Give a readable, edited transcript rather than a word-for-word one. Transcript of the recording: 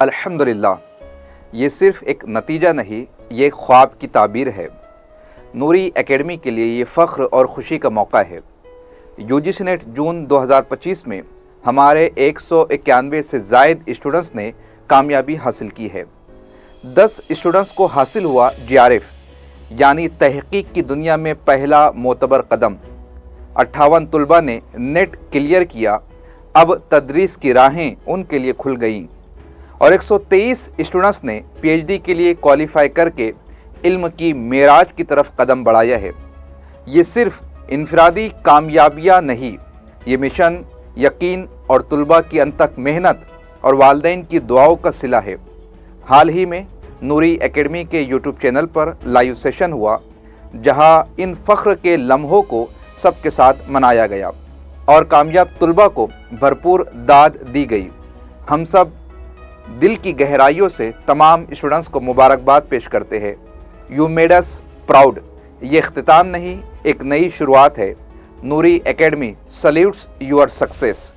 अल्हम्दुलिल्लाह, ये सिर्फ एक नतीजा नहीं, ये ख्वाब की ताबीर है। नूरी एकेडमी के लिए ये फ़ख्र और ख़ुशी का मौका है। यूजीसी नेट जून 2025 में हमारे 191 से ज़ायद स्टूडेंट्स ने कामयाबी हासिल की है। 10 स्टूडेंट्स को हासिल हुआ JRF यानी तहक़ीक़ की दुनिया में पहला मोतबर कदम। 58 तलबा ने नेट क्लियर किया, अब तदरीस की राहें उनके लिए खुल गईं और 123 स्टूडेंट्स ने PhD के लिए क्वालिफाई करके इल्म की मेराज की तरफ कदम बढ़ाया है। ये सिर्फ इनफरादी कामयाबियाँ नहीं, ये मिशन, यकीन और तलबा की अनथक मेहनत और वालिदैन की दुआओं का सिला है। हाल ही में नूरी एकेडमी के YouTube चैनल पर लाइव सेशन हुआ, जहां इन फ़ख्र के लम्हों को सबके साथ मनाया गया और कामयाब तलबा को भरपूर दाद दी गई। हम सब दिल की गहराइयों से तमाम स्टूडेंट्स को मुबारकबाद पेश करते हैं। You made us proud. ये इख्तिताम नहीं, एक नई शुरुआत है। नूरी एकेडमी सल्यूट्स योर सक्सेस।